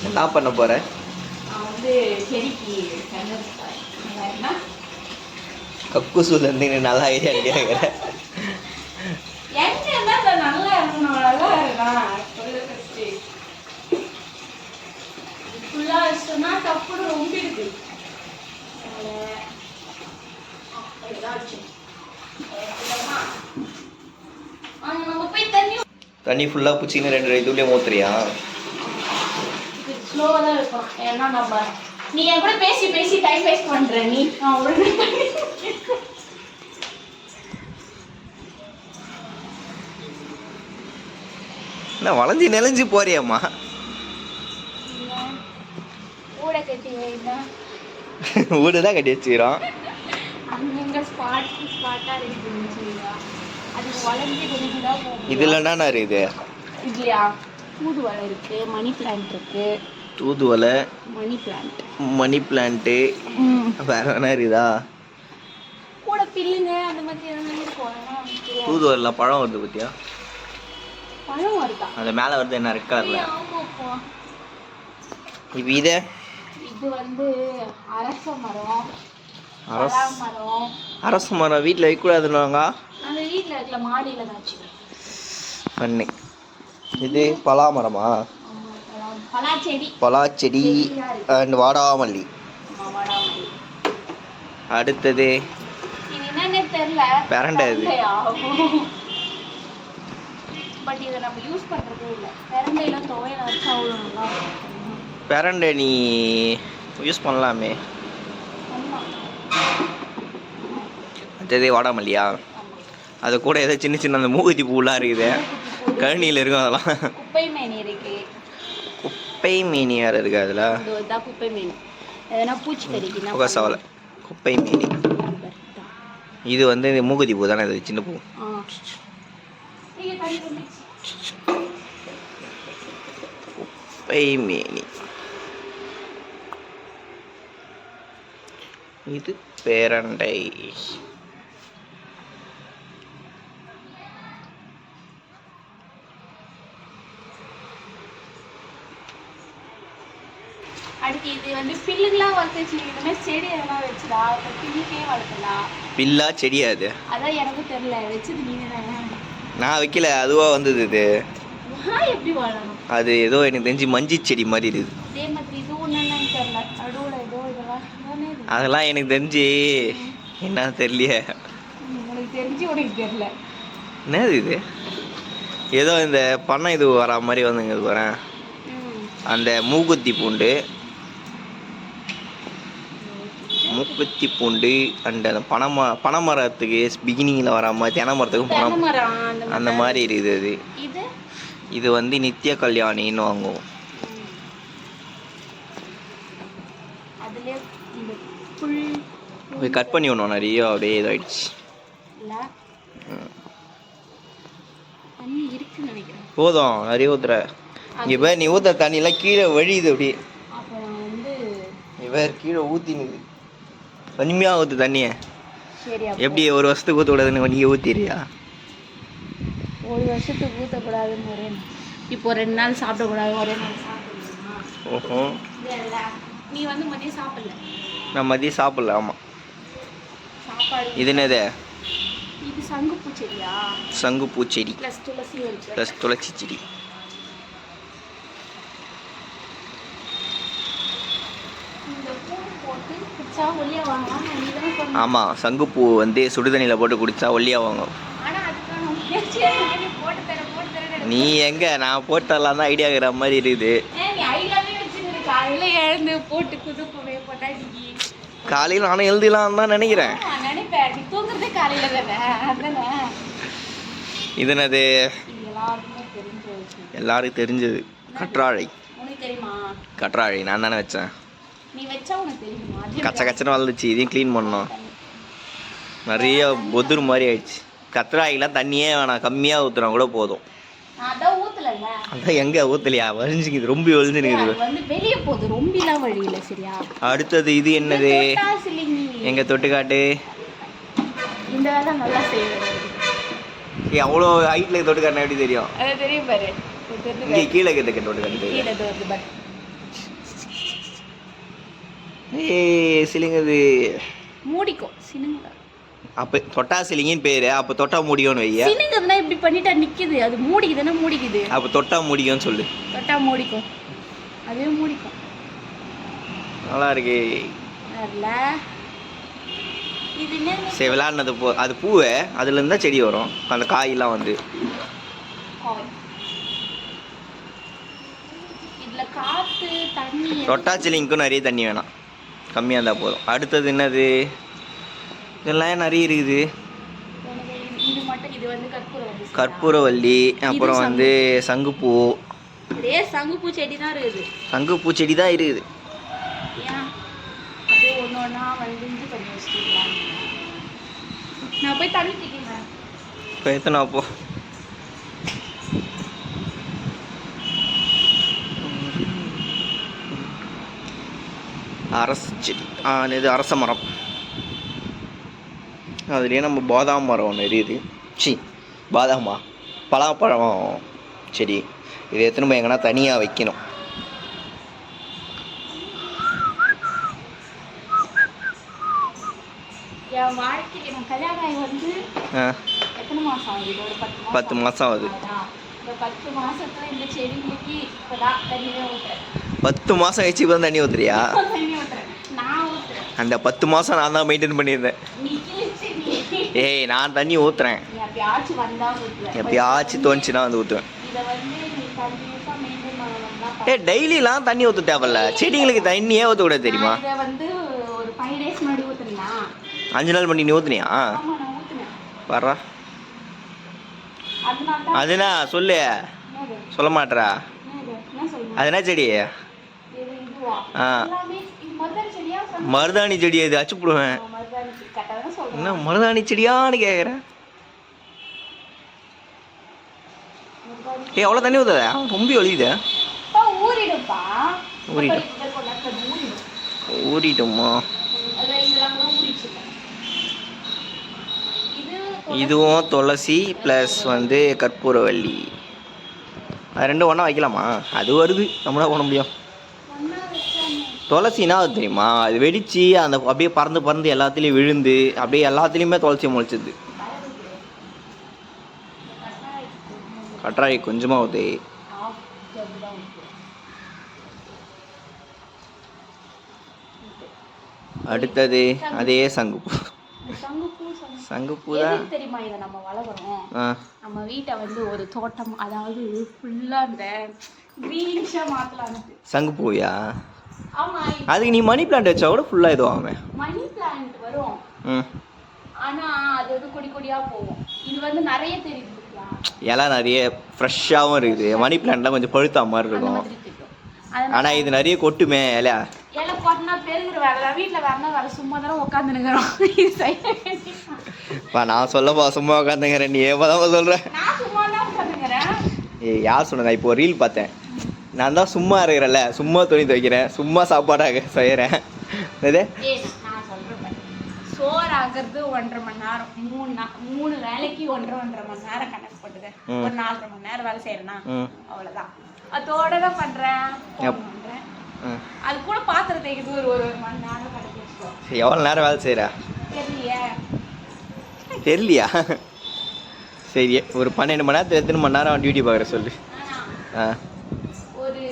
என்ன பண்ண போற? நான் வந்து செடிக்கு கக்கூசூல இருந்து நல்லா ஐடியான்னு கேட்குறேன். நல்லா இருக்கணும், நல்லா இருக்கான் ஃபுல்லாக வச்சோம்னா டப்புன்னு ரொம்பிடுது. தண்ணி ஃபுல்லாக பிடிச்சின்னு 2 இதுலேயே ஊத்துறியா? ஸ்லோவாக தான் இருக்கும். ஏன்னா நம்ம நீ என் கூட பேசி பேசி டைம் வேஸ்ட் பண்ணுற. நீ என்ன வளைஞ்சி நெளிஞ்சு போறியாம்மா? ஊட கட்டி வைனா வீடு தான் கட்டி வச்சுக்கிறோம். அங்கங்க ஸ்பாட்டாக இருக்குது. அது வளைஞ்சி கொஞ்சம் போகும். இதில் என்னண்ணா இருக்குது? இல்லையா, தூதுவளை இருக்கு, மணி பிளான்ட் இருக்கு. தூதுவளை, மணி பிளான்ட்டு, வேற என்ன இருக்குதா? கூட பில்லுங்க அந்த மாதிரி எதாவது இருக்கும். தூதுவளை பழம் வருது பத்தியா? பழம் வருதா? அது மேலே வருது என்ன ரெட் கலர்ல. இப்போ இது வந்து அரச மரம். அரச மரம் வீட்டில் வைக்கக்கூடாதுன்னாங்க. அந்த வீட்டில் இருக்கல, மாடியில் தான் வச்சு பண்ணி. இது பலாமரமா? பலாச்செடி அண்ட் வாடாமல்லி. அடுத்தது என்னன்னே தெரியல, பெரண்டை. இது பட் இதை நம்ம யூஸ் பண்ணுறதே இல்லை. பெரண்டையெல்லாம் துவையல் வச்சு அவ்வளோ நல்லா இருக்கும். பெரண்டை நீ யூஸ் பண்ணலாமே. அடுத்தது வாடாமல்லியா? அது கூட ஏதோ சின்ன சின்ன அந்த மூகுத்தி பூலாம் இருக்குது, கழனியில் இருக்கும். அதெல்லாம் குப்பை மேனி இருக்கு. குப்பை மீனி வேறு இருக்குது அதில். குப்பை மீனி எதனா பூச்சி கறிக்கு புகசவலை குப்பை மீனி. இது வந்து மூகுத்தி பூ தானே? இது சின்ன பூ. குப்பை மீனி. இது பெரண்டை. அடுத்து இது வந்து பில்லுங்களாம் வளர்த்துச்சு. இதுமே செடி எதெல்லாம் வச்சுடா, பில்லுக்கே வளர்த்தலாம். பில்லா செடியா? அது அதான் எனக்கும் தெரியல, வச்சது நீங்க தானே. நான் வைக்கல, அதுவாக வந்தது. இது எப்படி வளரும்? அது ஏதோ எனக்கு தெரிஞ்சு மஞ்சி செடி மாதிரி இருக்குது. அதே மாதிரி இது ஒன்றுன்னு தெரியல, நடுவில் ஏதோ இதெல்லாம். அதெல்லாம் எனக்கு தெரிஞ்சு என்ன தெரியலையே. உனக்கு தெரிஞ்சு உனக்கு தெரியல என்னது இது? ஏதோ இந்த பண்ணை இது வரா மாதிரி வந்துங்க. வரேன் அந்த மூக்குத்தி பூண்டு அண்ட் அந்த பனைமரத்துக்கு பிகினிங்கில் வர மாதிரி, தென்னை மரத்துக்கும் அந்த மாதிரி இருக்குது. அது இது வந்து நித்திய கல்யாணின்னு வாங்குவோம். கட் பண்ணி விடணும் நிறைய, அப்படியே இதாகிடுச்சு. போதும் நிறைய ஊற்றுற. இங்கே நீ ஊற்ற தண்ணியெல்லாம் கீழே வழியுது அப்படியே. இவர் கீழே ஊற்றினுது. கம்மியாக ஊற்று தண்ணியை. எப்படி ஒரு வருஷத்துக்கு ஊற்றக்கூடாதுன்னு நீங்கள் ஊற்றிடுறியா? ஒரு வருஷத்துக்கு ஊற்றக்கூடாதுன்னு ஒரே இப்போ 2 நாள் சாப்பிடக்கூடாது, ஒரே நாள் சாப்பிடணுமா? ஓஹோ. நீ வந்து மதியம் சாப்பிடல? நான் மதியம் சாப்பிடல. ஆமாம். சாப்பாடு இது என்னது? இது சங்குப்பூ செடியா? சங்குப்பூ செடி ப்ளஸ் துளசி செடி. ஆமாம், சங்குப்பூ வந்து சுடுதண்ணியில் போட்டு குடித்தா ஒல்லியாவாங்க. நீ எங்க? நான் போட்டெல்லாம் தான் ஐடியா இருக்கிற மாதிரி இருக்குது. காலையில் நானும் எழுதிலாம் தான் நினைக்கிறேன். இது என்னது? எல்லாருக்கும் தெரிஞ்சது கற்றாழை. கற்றாழை நான் தானே வச்சேன். கச்ச கச்சனை வளர்ந்துச்சு. இதையும் க்ளீன் பண்ணோம். நிறைய பொதுரு மாதிரி ஆயிடுச்சு. கற்றாழைலாம் தண்ணியே வேணாம், கம்மியாக ஊற்றுனா கூட போதும். அதான் எங்கே ஊற்றலையா? வலிஞ்சுக்குது, ரொம்ப வலிஞ்சுனுக்குது. அடுத்தது இது என்னது? எங்க தொட்டுக்காட்டு. அவ்வளோ ஹைட்டில் தொட்டுக்காட்டினா எப்படி தெரியும்? தெரியும் பாரு. இங்கே கீழே கிட்ட கட்டு கட்டு கீழே வருது பட் ஏய் சிலிங்குது. மூடிக்கும் சினுங்க. அப்போ தொட்டா சிலிங்கின்னு பேர். அப்போ தொட்டா முடியும்னு வையா. சினுங்குதுன்னா இப்படி பண்ணிட்டா நிற்கிது. அது மூடிக்குதுன்னா மூடிக்குது. அப்போ தொட்டா முடியும்னு சொல்லு. தொட்டா மூடிக்கும். அதுவே மூடிக்கும். நல்லா இருக்கு. நல்ல இது என்ன? சரி விளாட்னது அது பூவை அதுலேருந்து தான் செடி வரும். அந்த காயெல்லாம் வந்து இதில் காற்று தண்ணி. தொட்டா சிலிங்க்கும் நிறைய தண்ணி வேணாம், கம்மியாக இருந்தால் போதும். அடுத்தது என்னது? இதெல்லாம் நிறைய இருக்குது. இது மட்டும். இது வந்து கற்பூரவல்லி. அப்புறம் வந்து சங்குப்பூ. சங்குப்பூ செடி தான் இருக்குது. சங்குப்பூ செடி தான் இருக்குது. ஏன் அப்படியே ஒன்று ஒன்றா வந்து இது பண்ணி வச்சுக்கலாம். நான் போய் தண்ணி திக்கிறேன். இப்போ எத்தனை அப்போ அரச செடி. இது அரச மரம். அதுலேயே நம்ம பாதாம் மரம் ஒன்று இருக்குது. பாதாமா பலாப்பழம் செடி. இது எத்தனை போய் எங்கன்னா தனியாக வைக்கணும். என் வாழ்க்கைக்கு நான் கல்யாணம் ஆகி வந்து எத்தனை மாதம் ஆகுது? ஒரு 10 மாதம் ஆகுது. இந்த 10 மாதத்துல இந்த செடிங்களுக்கு இப்போதான் தண்ணியே ஊற்றுறேன். 10 மாதம் கழிச்சு இப்போ தான் தண்ணி ஊற்றுறியா? தண்ணி ஊற்றுறேன். நான் ஊற்றுறேன். அந்த 10 மாதம் நான் தான் மெயின்டைன் பண்ணியிருந்தேன். ஏய் நான் தண்ணி ஊற்றுறேன். எப்பயாச்சும் வந்தால் ஊற்றுவேன். எப்பயாச்சும் தோணுச்சுன்னா வந்து ஊற்றுவேன். இதை வந்து நீ கண்டிப்பாக மெயின்டைன் பண்ணலாம். டெய்லிலாம் தண்ணி ஊற்ற தேவையில்ல. செடிங்களுக்கு தண்ணியே ஊற்றக்கூடாது தெரியுமா? இதை வந்து ஒரு 5 days முன்னாடி ஊற்றுனா 5 நாள் பண்ணி நீ ஊற்றுனியா? வர்றா அதுனா சொல்லு. சொல்ல மாட்டா. அதுனா செடி? மருதாணி செடி. அது அச்சுப்பிடுவேன். என்ன மருதாணி செடியான்னு கேட்குறேன். அவ்வளோ தண்ணி ஊற்றாத, ரொம்ப ஒழியுது. ஊறிடுமா? இதுவும் துளசி ப்ளஸ் வந்து கற்பூரவல்லி. அது ரெண்டும் ஒன்றா வைக்கலாமா? அது வருது, நம்மளா பண்ண முடியும். துளசினா அது தெரியுமா? அது வெடித்து அந்த அப்படியே பறந்து பறந்து எல்லாத்துலேயும் விழுந்து அப்படியே எல்லாத்துலேயுமே துளசி முளைச்சிது. கற்றாழை கொஞ்சமாக ஊற்று. அடுத்தது அதே சங்குப்பூ. சங்குப்பூ தான் தெரியுமா? இதை நம்ம வளர்க்குறோம். நம்ம வீட்டை வந்து ஒரு தோட்டம், அதாவது ஃபுல்லாக அந்த க்ரீனிஷாக மாற்றலாம். சங்குப்பூயா? அதுக்கு நீ மணி பிளான்ட் வச்சா கூட ஃபுல்லாக இதுவாகுமே. மணி பிளான்ட் வரும், ஆனால் அது வந்து கொடி கொடியாக போகும். இது வந்து நிறைய தெரியுது. இலை நிறைய ஃப்ரெஷ்ஷாகவும் இருக்குது. மணி பிளான்ட்லாம் கொஞ்சம் பழுத்தா மாதிரி இருக்கும். ஆனால் இது நிறைய கொட்டுமே இலை. இலை கொட்டினா பெருகிற வேலை. வீட்டில் வேணா வேலை சும்மா தானே உட்காந்துருக்குறோம். இப்போ நான் சொல்லப்பா சும்மா உட்காந்துங்கிறேன். நீ ஏப்பதான் சொல்கிறேன். நான் சும்மா தான் உட்காந்துங்கிறேன். யார் சொன்னதா? இப்போ ரீல் பார்த்தேன். நான் தான் சும்மா இருக்கிறேன்ல, சும்மா துணி துவைக்கிறேன், சும்மா சாப்பாடாக செய்கிறேன். இது நான் சொல்கிறேன், சோறு ஆகிறது 1.5 மணி நேரம். 3 வேலைக்கு 1.5 மணி நேரம் கணக்கு போட்டுது. ஒரு 4.5 மணி நேரம் வேலை செய்கிறேன்னா அவ்வளோதான். அதோட தான் பண்ணுறேன். அது கூட பாத்திரம் தேய்க்கிறது ஒரு மணி நேரம் கணக்கு வச்சுக்கோ. எவ்வளோ நேரம் வேலை செய்கிற? தெரியலையா? சரி, ஒரு 12 மணி நேரத்தில் எத்தனை மணி நேரம் டியூட்டி பார்க்குற சொல்லு. ஒரு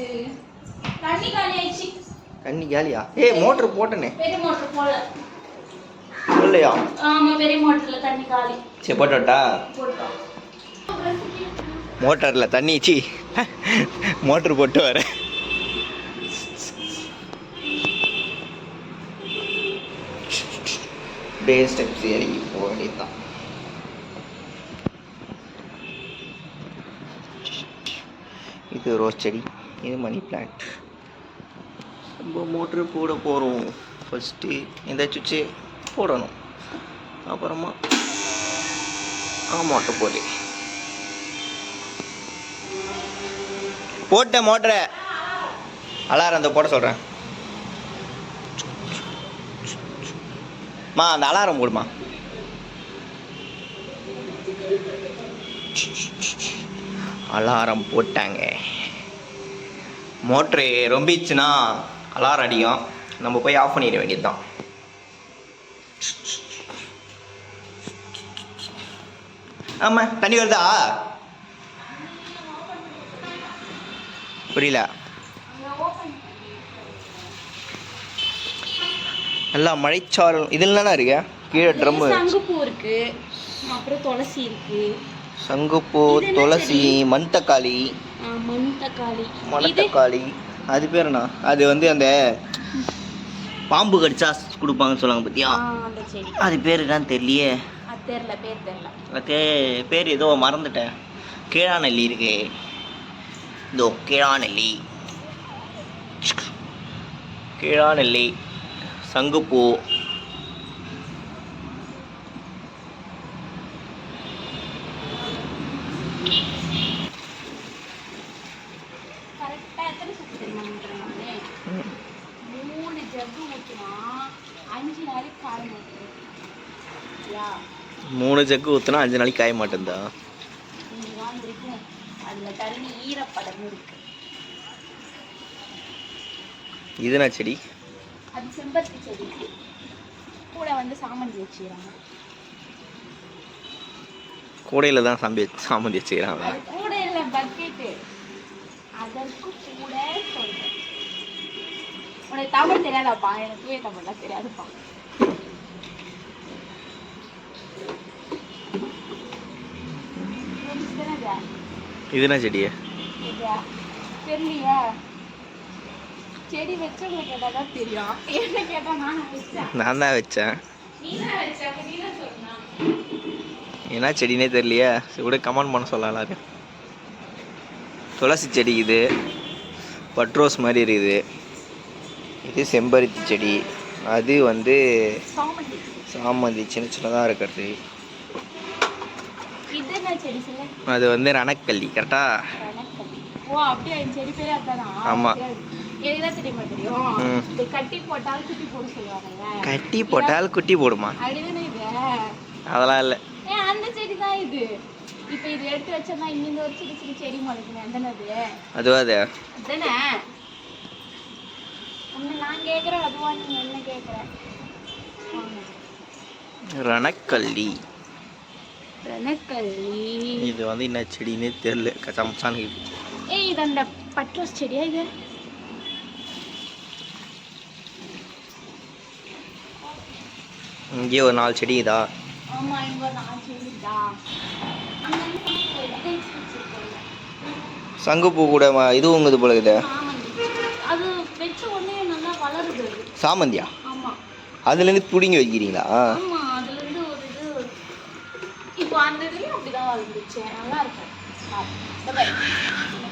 தண்ணி காலி ஆயிடுச்சு. தண்ணி காலியா? மோட்டர் போட்டனே. பெரிய மோட்டர் போடல. இல்லையா? ஆமாம், பெரிய மோட்டரில் தண்ணி காலி. சரி போட்டோட்டா. போட்டோம். மோட்டரில் தண்ணி மோட்டர் போட்டு வர. பேஸ் ஸ்டெப்ஸ் இறங்கி போக வேண்டியதுதான். இது ரோஸ் செடி, இது மணி பிளான்ட். நம்ம மோட்ரு போட போகிறோம். ஃபஸ்ட்டு இந்த சுவிட்சு போடணும், அப்புறமா மோட்டர் போடு. போட்ட மோட்டரை அலாரம் அந்த போட சொல்கிறேன். அந்த அலாரம் போடுமா. அலாரம் போட்டாங்க. மோட்ரு ரொம்பிச்சுன்னா அலாரம் அடிக்கும், நம்ம போய் ஆஃப் பண்ணிட வேண்டியது தான். ஆமாம், தண்ணி வருதா? புரியல. நல்லா மழைச்சாரல் இதில் தானே இருக்கு. கீழே ட்ரம்மு. சங்குப்பூ இருக்கு, அப்புறம் துளசி இருக்கு. சங்குப்பூ, துளசி, மண்தக்காளி. மணத்தக்காளி அது பேர் என்ன? அது வந்து அந்த பாம்பு கடிச்சா கொடுப்பாங்கன்னு சொல்லுவாங்க பத்தியா, அது பேர் என்னன்னு தெரியலையே. பேர் ஏதோ மறந்துட்டேன். கீழாநெல்லி இருக்கு, இதோ கீழாநெல்லி, சங்குப்பூ, மூணு ஜக்கு ஊற்றினா 5 நாளைக்கு காய மாட்டேன்தா. இதுனா செடி? அது செம்பருத்தி செடி. கூட வந்து சாமந்தி வச்சுக்கிறாங்க. கூடையில தான் சாமந்தி வச்சுக்கிறாங்க. கூடையில பக்கெட்டு. அதற்கு கூட சொல்றேன். உனக்கு தமிழ் தெரியாதாப்பா? எனக்கு தூய தமிழ்லாம் தெரியாதுப்பா. இதுனா செடியே? தெரியலையா? செடி வச்சவங்க கேட்டாதான் தெரியும். என்ன கேட்டா நான் தான் வச்சேன். என்ன செடினே தெரியலையா? கூட கமெண்ட் பண்ண சொல்லலாம். துளசி செடி இது, பட்ரோஸ் மாதிரி இருக்குது. இது செம்பருத்தி செடி, அது வந்து சாமந்தி சின்ன சின்னதாக இருக்கிறது. அது வந்து ரணக்கல்லி. கரெக்டா? ஆமாம். கட்டி போட்டால் குட்டி போடுமா? அதெல்லாம் இல்லை. அந்த செடி தான் இது. இப்ப இது எடுத்து வச்சா இங்க ஒரு சின்ன சின்ன செடி முளைக்குமே, அந்தனது அதுவா? அது அதானே நான் கேக்குறேன். அதுவா நீங்க என்ன கேக்குற? ரணக்கல்லி. ரணக்கல்லி இது வந்து என்ன செடினே தெரியல. கச்சாமச்சான்னு இருக்கு. ஏய், இது அந்த பட்ரோஸ் செடியா? இது இங்கே ஒரு 4 செடி இதா? ஆமா, இங்க ஒரு 4 செடி இதா. சங்குப்பூ கூட இது உங்குது போல இது. அது வெச்ச உடனே நல்லா வளருது. சாமந்தியா? ஆமா. அதுல இருந்து புடிங்கி வைக்கிறீங்களா? ஆமா, அதுல இருந்து ஒரு இது. இப்போ அந்த இதுலயும் அப்படிதான் வளர்ந்துச்சு. நல்லா இருக்கு. இந்த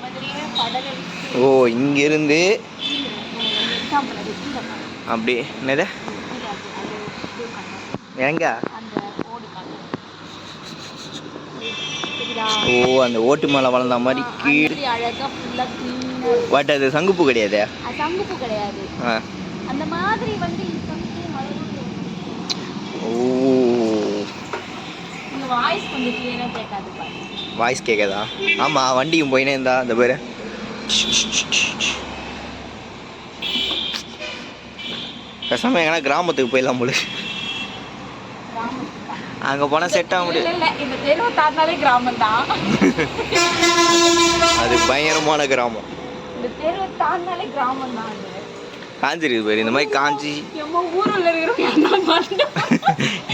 மாதிரியே படல. ஓ, இங்க இருந்து அப்படி என்னது எங்க? ஓ, அந்த ஓட்டு மேலே வளர்ந்த மாதிரி கீழே அழகா ஃபுல்லா க்ளீனா. பட் அது சங்குப்பூ கிடையாது. சங்குப்பூ கிடையாது. அந்த மாதிரி வந்து ஓ, உங்க வாய்ஸ் கொஞ்சம் கிளியரா கேட்காது பாருங்க. வாய்ஸ் கேட்காதா? ஆமாம், வண்டியும் போயினே இருந்தா அந்த பேர். பேசாமல் எங்கன்னா கிராமத்துக்கு போயிடலாம் போல. அங்கே போனால் செட் ஆக முடியும். இந்த தெருவை தாண்டினாலே கிராமம் தான். அது பயங்கரமான கிராமம். இந்த தெருவை தாண்டினாலே கிராமம் தான். காஞ்சிருக்கு பேர். இந்த மாதிரி காஞ்சி ஊரில் இருக்கிறவங்க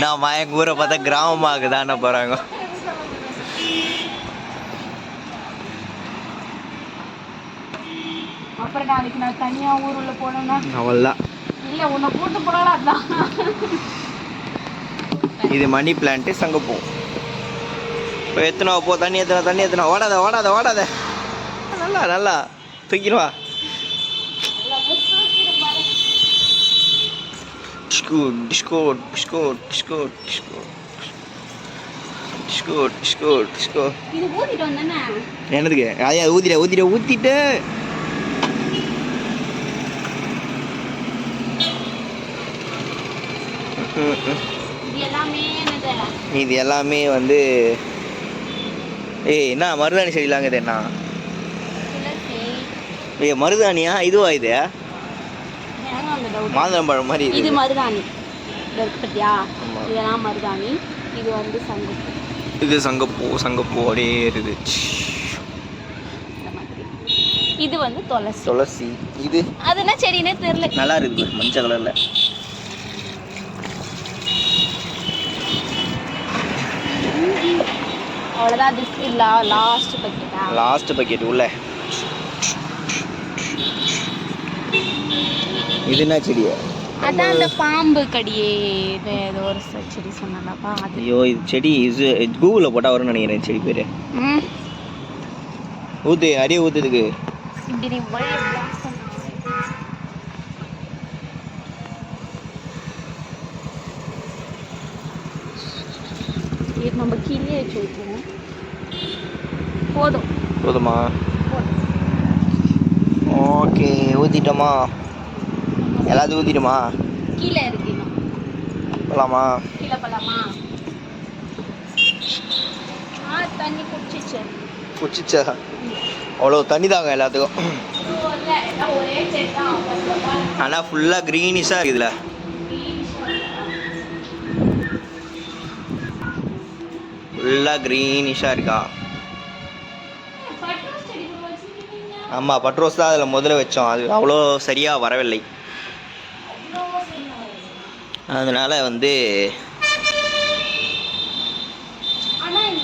நான் எங்கள் ஊரை பார்த்தா கிராமமாக தானே போகிறாங்க. அப்புறம் நாளைக்கு நான் தனியா ஊருள்ள போனேன்னா அவ்வளோதான். இல்லை, உன்னை கூட்டு போனாலும் அதான். இது மணி பிளான்ட்டு, சங்குப்பூ. இப்போ எத்தனை போ, தண்ணி எத்தனை ஓடாத. நல்லா தூக்கிடுவா. என்னதுக்கு? ஐயா ஊத்திட்டு இது எல்லாமே வந்து ஏய் என்ன மருதாணி செடிலாங்குது என்ன? துளசி. ஏய் மருதாணியா? இதுவா இது? ஏங்க அந்த டவுட். மாதுளம்பழம் மாதிரி இது மருதாணி. இது பத்தியா? ஆமா. இதெல்லாம் மருதாணி. இது வந்து சங்குப்பூ. இது சங்கப்பூ அப்படியே இருக்குது. இந்த மாதிரி. இது வந்து துளசி. துளசி. இது அது என்ன செடினே தெரியல. நல்லா இருக்குது மஞ்சள் கலர்ல. அவ்வளோதான். திஸ் இல்ல லாஸ்ட் பக்கெட்டா? லாஸ்ட் பக்கெட் உள்ள. இது என்ன செடி? அதான் அந்த பாம்பு கடியே ஏதோ ஒரு செடி சொன்னாலப்பா அது. ஐயோ இது செடி இது கூகுளில் போட்டால் வரும்னு நினைக்கிறேன் செடி பேர். ஊத்து அரிய ஊத்துதுக்கு. இப்படி நீ வழி பிளாக் பண்ண. இது நம்ம கீழே வச்சு ஊற்றுவோம். போதுமா? ஓகே ஊற்றிட்டோமா? எல்லாத்தையும் ஊற்றிட்டோமா? கீழே இருக்கு இன்னும். போகலாமா? கீழே போகலாமா? தண்ணி குடிச்சிச்சா? அவ்வளோ தண்ணி தாங்க எல்லாத்துக்கும். ஆனால் ஃபுல்லாக க்ரீனிஷாக இருக்குதுல. ஃபுல்லாக க்ரீனிஷாக இருக்கா? ஆமாம் பட்ரோஸ் தான் அதில் முதல்ல வச்சோம். அது அவ்வளோ சரியாக வரவில்லை. அதனால் வந்து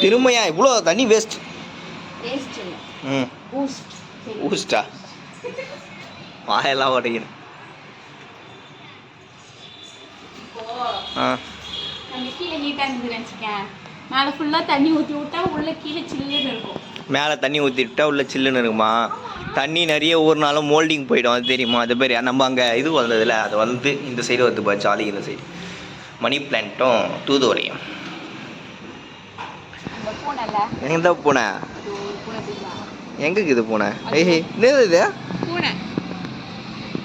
திரும்பியா இவ்வளோ தண்ணி வேஸ்ட். ஊஸ்டா வாயெல்லாம் உடைக்கிறேன். மேலே ஃபுல்லாக தண்ணி ஊற்றி விட்டா உள்ள கீழே சில்லுன்னு இருக்கும். மேலே தண்ணி ஊற்றி விட்டா உள்ள சில்லுன்னு இருக்குமா? தண்ணி நிறைய ஊறினாலும் மோல்டிங் போயிடும். அது தெரியுமா? அது பேர் நம்ம அங்கே இது வந்ததில்ல. அது வந்து இந்த சைடு வந்து ஜாலி. இந்த சைடு மணி பிளான்ட்டும் தூதுவளையும். எங்கே தான் பூனை? எங்கே இது பூனை? ஏய் என்னது இது? பூனை.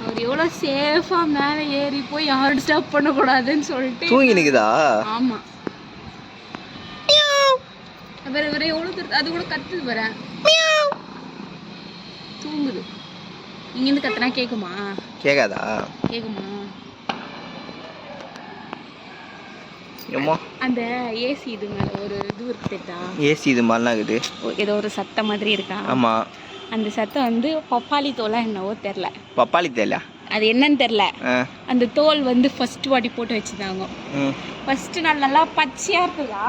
அவர் எவ்வளோ சேஃபாக மேலே ஏறி போய் யாரும் டிஸ்டர்ப் பண்ணக்கூடாதுன்னு சொல்லிட்டு தூங்கி நிற்குதா? ஆமாம். வேற எவ்வளோ அது கூட கத்துது வரேன். தூங்குது. இங்கேருந்து கத்துனா கேட்குமா? கேட்காதா? கேட்குமா? ஏம்மா அந்த ஏசி இது மேலே ஒரு இது இருக்குதா? ஏசி இது மாதிரிலாம் இருக்குது. ஏதோ ஒரு சத்தம் மாதிரி இருக்கா? ஆமாம். அந்த சத்தம் வந்து பப்பாளி தோலா என்னவோ தெரில. பப்பாளி தேலா? அது என்னன்னு தெரில. அந்த தோல் வந்து ஃபர்ஸ்ட் வாட்டி போட்டு வச்சுருந்தாங்க. ஃபர்ஸ்ட் நாள் நல்லா பச்சையாக இருக்குதா?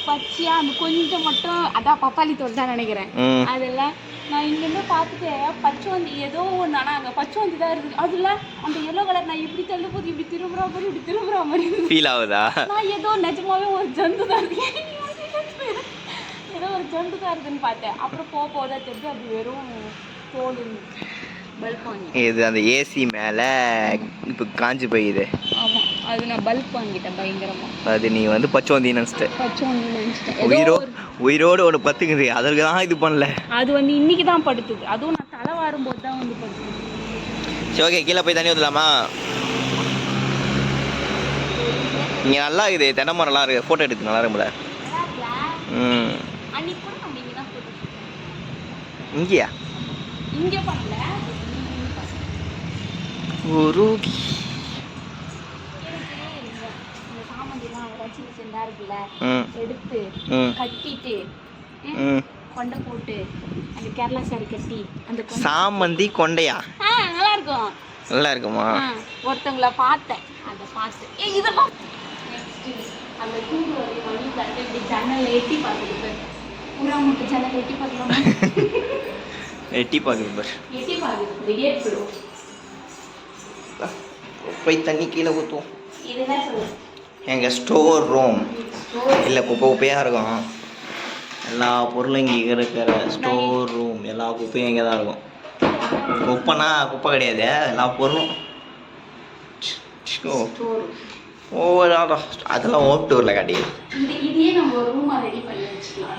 பச்சையாக அந்த கொஞ்சம் மட்டும் அதான் பப்பாளி தோல் தான் நினைக்கிறேன். அதெல்லாம் நான் இங்கேருந்து பார்த்துட்டு பச்சை வந்து ஏதோ ஒன்று. ஆனால் அங்கே பச்சை வந்து தான் இருக்குது. அதில் அந்த எல்லோ கலர் நான் இப்படி தள்ளு போது இப்படி திரும்புறா மாதிரி இப்படி திரும்புறா மாதிரி ஃபீல் ஆகுதா? நான் ஏதோ நிஜமாவே ஒரு ஜந்து தான் இருக்கு. ஏதோ ஒரு ஜந்து தான் இருக்குன்னு பார்த்தேன். அப்புறம் போதான் தெரிஞ்சு அது வெறும் தோல் பல்ப் வாங்கி. இது அந்த ஏசி மேலே இப்போ காஞ்சி போயிது. ஆமாம் அது நான் பல்ப் வாங்கிட்டேன் பயங்கரமாக. அது நீ வந்து பச்சை வந்தி நினச்சிட்டேன். பச்சை வந்தி நினச்சிட்டேன். உயிரோடு ஒன்று பத்துக்குது. அதுக்கு தான் இது பண்ணல. அது வந்து இன்னைக்கு தான் படுத்துது. அதுவும் நான் தலை வாரும்போது தான் வந்து படுத்துது. சரி ஓகே கீழே போய் தண்ணி ஊற்றலாமா? இங்கே நல்லா இருக்குது. தென்னை மரம்லாம் இருக்குது. ஃபோட்டோ எடுத்து நல்லா இருக்கும்ல. இங்கேயா? இங்கே பண்ணல. ஒரு எடுத்து கட்டிட்டு கொண்டை போட்டு அந்த கேரளா சாரி கட்டி அந்த சாமந்தி கொண்டையா? நல்லா இருக்கும். நல்லா இருக்குமா? ஒருத்தவங்கள பார்த்தேன். அதை பார்த்து இதெல்லாம் அந்த தூண்டு வழி இப்படி ஜன்னல் எட்டி பார்த்துட்டு புறா முட்டை ஜன்னல் எட்டி பார்க்கலாமா? எட்டி பார்க்குது பார். எட்டி பார்க்குது. ஏற்படும் போய் தண்ணி கீழே ஊற்றுவோம். இதுதான் சொல்லு. எங்கள் ஸ்டோர் ரூம் இல்லை குப்பை குப்பையாக இருக்கும். எல்லா பொருளும் இங்கே இருக்கிற ஸ்டோர் ரூம். எல்லா குப்பையும் இங்கே தான் இருக்கும். குப்பைனா குப்பை கிடையாது. எல்லா பொருளும் அதெல்லாம் ஓட்டூரில் காட்டிக்கலாம்.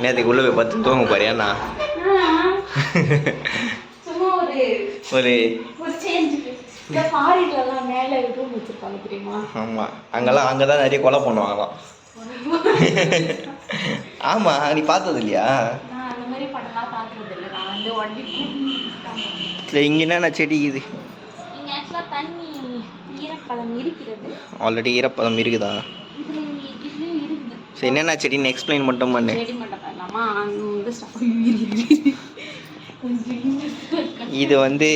நேற்றுக்கு உள்ளே போய் பத்து தூங்க பாரியாண்ணா. ஒரு ஆமாம் அங்கெல்லாம் அங்கே தான் நிறைய கொலை பண்ணுவாங்களாம். ஆமாம் நீ பார்த்தது இல்லையா? வந்து உடனே இல்லை இங்கே என்னென்ன செடி இது? இங்கே ஆக்சுவலாக தண்ணி ஈரப்பதம் இருக்கிறது. ஆல்ரெடி ஈரப்பதம் இருக்குதா? இதில் இருக்குது. சரி என்னென்ன செடின்னு எக்ஸ்பிளைன் மட்டும் பண்ணு. செடி மட்டும் பண்ணலாமா? வந்து இது வந்து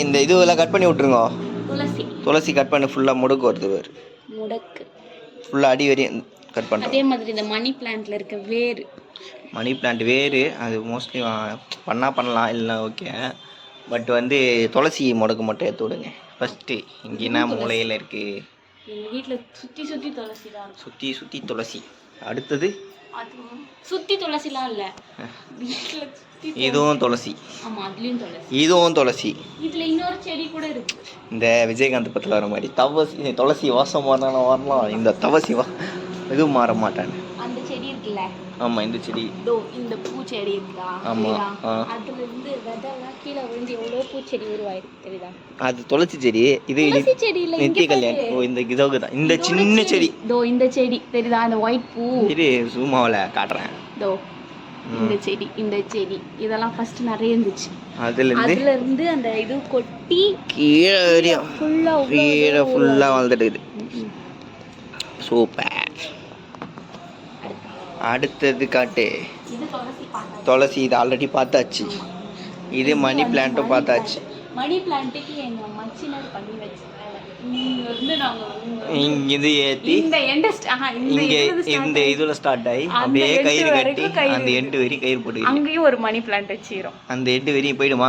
இந்த இதுவெல்லாம் கட் பண்ணி விட்ருங்க. துளசி கட் பண்ணி ஃபுல்லாக முடுக்கு வருது வேறு. முடக்கு ஃபுல்லாக அடி வரையும் கட் பண்ணுறோம். அதே மாதிரி இந்த மணி பிளான்ட்டில் இருக்க வேறு. மணி பிளான்ட் வேறு அது மோஸ்ட்லி பண்ணலாம் இல்லை ஓகே. பட் வந்து துளசி முடக்கு மட்டும் எடுத்து விடுங்க ஃபஸ்ட்டு. இங்கேனா மூலையில் இருக்குது. எங்கள் வீட்டில் சுற்றி துளசி தான். சுற்றி துளசி. அடுத்தது அது சுற்றி துளசிலாம் இல்லை, வீட்டில் இதுவும் துளசி. ஆமாம் அதுலேயும் துளசி. இதுவும் துளசி. இதில் இன்னொரு செடி கூட இருக்கு. இந்த விஜயகாந்த் பத்தில் வர மாதிரி துளசி வாசம் வரலாம். இந்த துளசி எதுவும் மாற மாட்டானு. அந்த செடி இருக்குல்ல. ஆமாம் இந்த செடி. இந்த பூச்செடி இருக்குதா? ஆமாம். அதுல இருந்து விதைலாம் கீழே விழுந்து எவ்வளோ பூச்செடி உருவாயிருக்கு தெரியுதா? அது துளசி செடி. இது செடி இல்லை, நித்திய கல்யாணம். ஓ இந்த இதுக்கு தான் இந்த சின்ன செடி. இந்த செடி தெரியுதா? அந்த ஒயிட் பூ. இது சும்மாவில் காட்டுறேன். இந்த செடி இதெல்லாம் ஃபர்ஸ்ட் நிறைய இருந்துச்சு. அதுல இருந்து அந்த இது கொட்டி கீழே ஃபுல்லா வளர்ந்துட்டு இருக்குது. சூப்பர். அடுத்தது காட்டு. துளசி இது ஆல்ரெடி பார்த்தாச்சு. இது மணி பிளான்ட்டும் பார்த்தாச்சு. மணி பிளான்ட்டுக்கு எங்க மச்சினர் பண்ணி வச்சாங்க. இங்கிருந்து ஏற்றி இங்கே இந்த இதில் ஸ்டார்ட் ஆகி அப்படியே கயிறு கட்டி அந்த எண்டு வரையும் கயிறு போட்டு அங்கேயும் ஒரு மணி பிளான்ட் வச்சிரும். அந்த எண்டு வரையும் போயிடும்.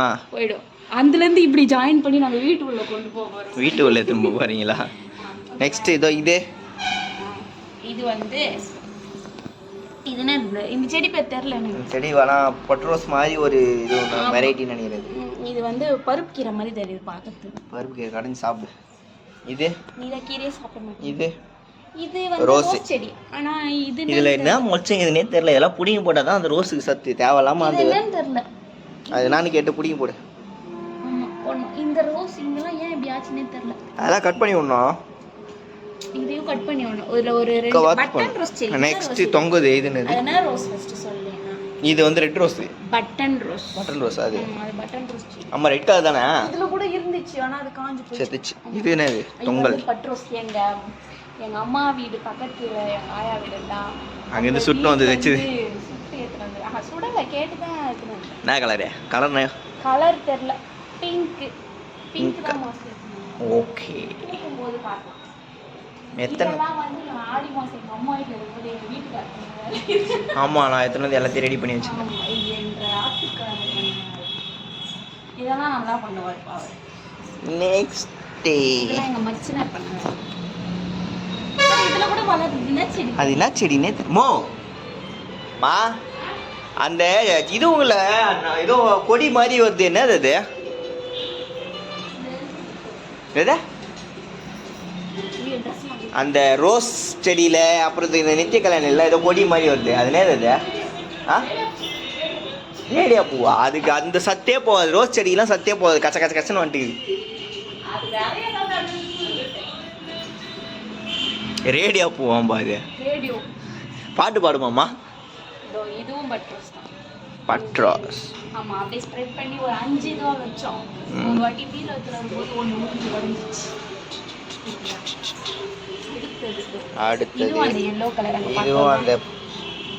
அதுலேருந்து இப்படி ஜாயின் பண்ணி நாங்கள் வீட்டுக்குள்ளே கொண்டு போவோம். வீட்டுக்குள்ளே திரும்ப போகிறீங்களா? நெக்ஸ்ட் இது வந்து இதுனா இந்த செடி பேர் தெரியல எனக்கு. செடி வேணா பட்ரோஸ் மாதிரி ஒரு இது வெரைட்டி நினைக்கிறது. இது வந்து பருப்பு கீரை மாதிரி தெரியுது பார்க்கறதுக்கு. பருப்பு கீரை கடைஞ்சி சாப்பிடு. இது நீல கீரையே சாப்பிட மாட்டேன். இது வந்து ரோஸ் செடி. ஆனா இதுல என்ன மொச்சங்குதுன்னே தெரியல. எல்லாம் புடிங்கி போட்டா தான் அந்த ரோஸுக்கு சத்து தேவையில்லாம அந்த தெரியல. அது நான் கேட்டு புடிங்கி போடு. இந்த ரோஸ் இங்கெல்லாம் ஏன் இப்படி ஆச்சுன்னே தெரியல. அதெல்லாம் கட் பண்ணி விடணும். இதையும் கட் பண்ணி விடணும். ஒரு ரெண்டு பட்டன் ரோஸ் செடி. நெக்ஸ்ட் தொங்குது. இது என்ன ரோஸ் ஃபர்ஸ்ட் சொல்லேனா? இது வந்து ரெட் ரோஸ். பட்டன் ரோஸ் அது. அது பட்டன் ரோஸ் செடி. ஆமா ரெட் கலர் தானே? இதுல கூட இருந்துச்சு ஆனா அது காஞ்சு போச்சு. செத்துச்சு. இது என்னது? தொங்கல். பட்டன் ரோஸ் எங்க அம்மா வீடு பக்கத்துல எங்க ஆயா வீடுடா. அங்க இருந்து சுட்டு வந்து வெச்சு சுட்டு ஏத்துறாங்க. சுடல கேட்டுதான் ஏத்துறாங்க. என்ன கலர்? கலர் தெரியல. பிங்க் தான் மோஸ்ட்லி. ஓகே. போது பார்த்தா எத்தனை வந்து ஆடி மாசம் எங்க அம்மா வீட்டுல இருக்கும்போது எங்க வீட்டுக்கு ஆமா நான் எத்தனை எல்லாத்தையும் ரெடி பண்ணி வச்சிருக்கேன். இதெல்லாம் நல்லா பண்ணுவாரு பாரு. நெக்ஸ்ட் இதெல்லாம் எங்க மச்சினர் பண்ணுவாரு. இதுல கூட வளருது செடி. அது என்ன செடினே தெரியுமோ? மா அந்த இது உங்கள ஏதோ கொடி மாதிரி வருது. என்னது அது? எது? அந்த ரோஸ் செடியில அப்புறம் இந்த நித்திய கல்யாணம் ஏதோ கொடி மாதிரி வருது. அது என்னது அது? ரேடியா பூவா? அதுக்கு அந்த சத்தே போகாது. ரோஸ் செடியெல்லாம் சத்தே போகாது. கச்ச கச்ச கச்சன்னு வந்துட்டு ரேடியா பூவாம்பா இது. பாட்டு பாடுமாம்மா? இதுவும் பட்ரோஸ் தான். பட்ரோஸ். ஆமா அப்படியே ஸ்ப்ரெட் பண்ணி ஒரு 5 இதுவா வச்சோம். ஒரு வாட்டி பீல வைக்கிறம்போது ஒன்னு முடிஞ்சு வந்துச்சு. அடுத்து இதுவும் அந்த yellow கலர். இதுவும் அந்த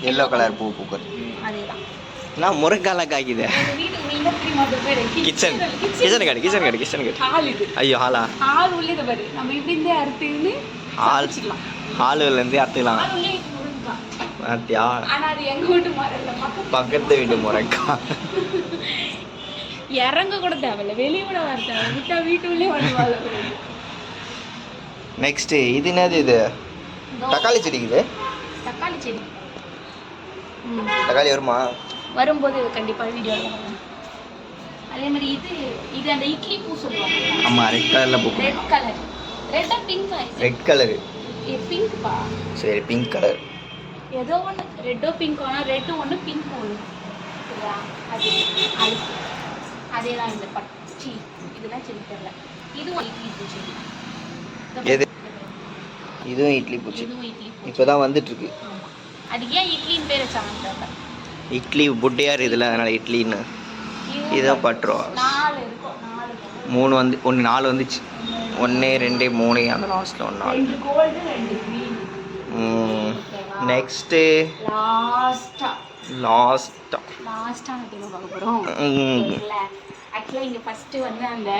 yellow கலர் பூ பூக்குது. அதேதான். நான் முருங்கால காய்க்குது. கிச்சன் கடை. ஐயோ ஹாலா? ஹால் உள்ளே பாரு. நம்ம இப்படி இருந்தே அறுத்துன்னு ஹால்ல இருந்து அறுத்துக்கலாம். பாத்தியா? ஆனா அது எங்க வீட்டு மரம் பக்கத்து வீட்டு முருங்கா. இறங்க கூட தேவையில்ல, வெளியே கூட வர தேவை. விட்டா வீட்டுக்குள்ளே வந்து. நெக்ஸ்ட் இது என்னது? இது தக்காளி செடி. இது தக்காளி செடி. தக்காளி வருமா? வரும்போது கண்டிப்பா வீடியோ எடுக்கலாம். அதே மாதிரி இது அந்த இட்லி பூ சொல்லுவாங்க. ஆமா ரெட் கலர்ல பூ. Red colour. ரெட்டா பிங்க்? Red colour. பிங்க் பா. சரி பிங்க் கலர். ஏதோ ஒன்று ரெட்டோ பிங்க் ஒன்று, ரெட்டு ஒன்று பிங்க் ஒன்று. சரியா? அதே தான் இந்த பச்சி. இதெல்லாம் செடி தெரியல. இதுவும் இட்லி பூ செடி. இதுவும் இட்லி பூச்சி. இப்போதான் வந்துட்டு இருக்கு. அது ஏன் இட்லின்னு பேர் வச்சாங்கன்னு தெரியல. இட்லி புட்டையார் இதில் அதனால் இட்லின்னு இதோ பட்டுருவா 4 இருக்கும் 4 3 வந்து 4 வந்துச்சு 1 2 3 அந்த லாஸ்ட்டில் 1 4 2 கோல்டு 2 green நெக்ஸ்ட்டு லாஸ்டா நான் டீம் பார்க்க போறோம் ஆக்சுவலா இங்க ஃபர்ஸ்ட் வந்து அந்த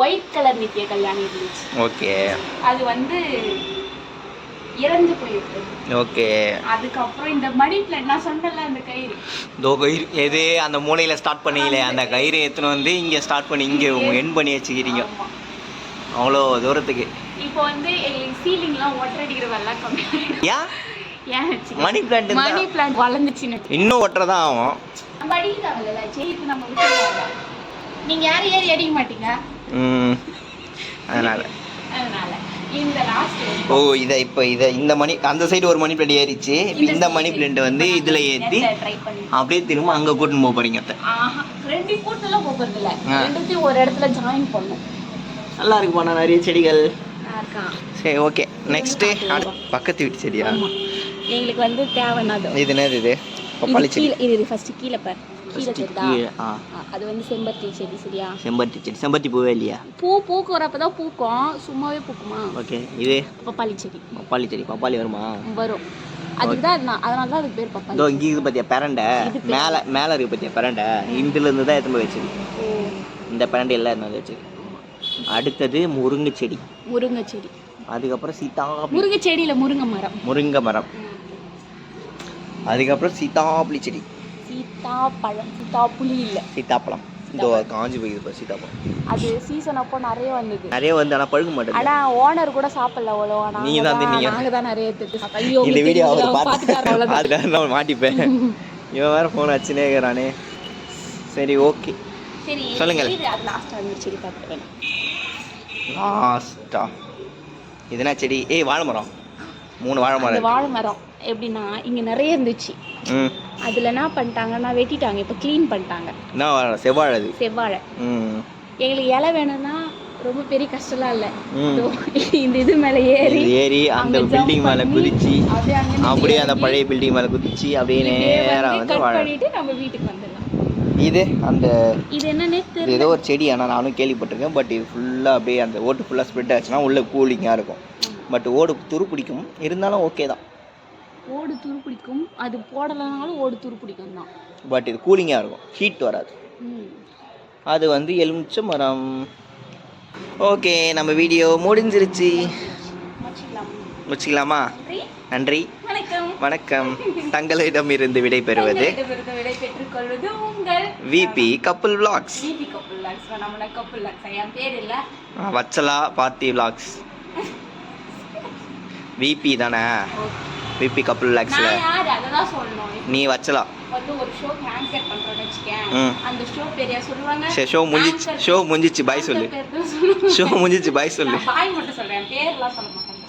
ஒயிட் கலர் நித்ய கல்யாணி இருந்துச்சு ஓகே அது வந்து இறந்து போயிருக்கு ஓகே அதுக்கப்புறம் இந்த மணி பிளான்ட் நான் சொன்னல அந்த கயிறு கயிறு எது அந்த மூலையில் ஸ்டார்ட் பண்ணீங்களே அந்த கயிறு எடுத்துன்னு வந்து இங்கே ஸ்டார்ட் பண்ணி இங்கே என் பண்ணி வச்சுக்கிறீங்க அவ்வளோ தூரத்துக்கு இப்போ வந்து எங்களுக்கு சீலிங்லாம் ஒட்டடிக்கிற வேலை கம்மி ஏன் மணி பிளான்ட் வளர்ந்துச்சுன்னு இன்னும் ஒட்டுற தான் ஆகும் நம்ம அடிக்கிறாங்கல்ல செடிக்கு நம்ம விட்டுருவாங்க நீங்க யாரும் ஏறி அடிக்க மாட்டீங்க அதனால இந்த லாஸ்ட் ஓ இதை இந்த மணி அந்த சைடு ஒரு மணி பிளான்ட் ஏறிச்சு இந்த மணி பிளான்ட் வந்து இதில் ஏற்றி அப்படியே திரும்ப அங்கே கூட்டின்னு போக போறீங்க ரெண்டு கூட்டெல்லாம் போகிறது இல்லை ரெண்டுத்தையும் ஒரு இடத்துல ஜாயின் பண்ணும் நல்லா இருக்கு போனா நிறைய செடிகள் சரி ஓகே நெக்ஸ்ட்டு பக்கத்து வீட்டு செடியா எங்களுக்கு வந்து தேவைன்னாது இது என்னது இது பப்பாளி செடி இது ஃபர்ஸ்ட் கீழே பாரு அது வந்து செம்பருத்தி செடி சரியா செம்பருத்தி பூவே இல்லையா பூ பூக்குறப்பதான் பூக்கும் சும்மாவே பூக்குமா ஓகே இது பப்பாளி செடி பப்பாளி வருமா வரும் அதுக்கு தான் அதனால தான் அதுக்கு பேர் பப்பாளி இதோ இங்கே இது பத்தியா பிரண்டை மேலே இருக்கு பத்தியா பிரண்டை இதுல இருந்து தான் எடுத்து வச்சது இந்த பிரண்டை எல்லாம் எடுத்து வச்சது அடுத்தது முருங்கை செடி அதுக்கப்புறம் முருங்கை செடியில முருங்கை மரம் அதுக்கப்புறம் சீத்தாப்பழி செடி சீத்தாப்பழம் இந்த காஞ்சி போயிடுது சீத்தாப்பழம் அது சீசன் அப்போ நிறைய வந்து ஆனால் பழுக்க மாட்டேங்குது ஆனா ஓனர் கூட சாப்பிடல அவ்வளோ நீங்க தான் நாங்க தான் நிறைய இந்த வீடியோ அவர் பார்த்துட்டாரு மாட்டிப்பேன் இவன் வேற ஃபோன் வச்சுனே இருக்கிறானே சரி ஓகே சரி சொல்லுங்க லாஸ்டா இதுனா செடி வாழை மரம் 3 வாழை மரம் எப்படின்னா இங்க நிறைய இருந்துச்சு அதுல என்ன பண்ணிட்டாங்கன்னா வெட்டிட்டாங்க இப்ப க்ளீன் பண்ணிட்டாங்க என்ன செவ்வாழை எங்களுக்கு இலை வேணும்னா ரொம்ப பெரிய கஷ்டம்லாம் இல்லை இந்த இது மேலே ஏறி அந்த பில்டிங் மேலே குதிச்சு அப்படியே அந்த பழைய பில்டிங் மேலே குதிச்சு அப்படியே நேராக வந்து பண்ணிட்டு நம்ம வீட்டுக்கு வந்துடலாம் இது என்னன்னே தெரியல ஏதோ ஒரு செடி ஆனால் நானும் கேள்விப்பட்டிருக்கேன் பட் இது ஃபுல்லாக அப்படியே அந்த ஓட்டு ஃபுல்லாக ஸ்ப்ரெட் ஆச்சுன்னா உள்ள கூலிங்காக இருக்கும் பட் ஓடு துரு பிடிக்கும் இருந்தாலும் ஓகே தான் ஓடு துரு பிடிக்கும் அது போடலைனாலும் ஓடு துரு பிடிக்கும் தான் பட் இது கூலிங்காக இருக்கும் ஹீட் வராது அது வந்து எலுமிச்சை மரம் ஓகே நம்ம வீடியோ முடிஞ்சிருச்சு முடிச்சிக்கலாமா நன்றி வணக்கம் தங்களிடமிருந்து விடை பெறுவது VP couple vlogs Vachala Parthi vlogs VP தானே விபி கப்புள் விளாக்ஸ்ல நீ வச்சலா ஷோ முடிஞ்சிச்சு பாய் சொல்லு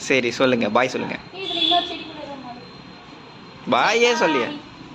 சரி சொல்லுங்க பாய் சொல்லுங்க பாயே சொல்லியா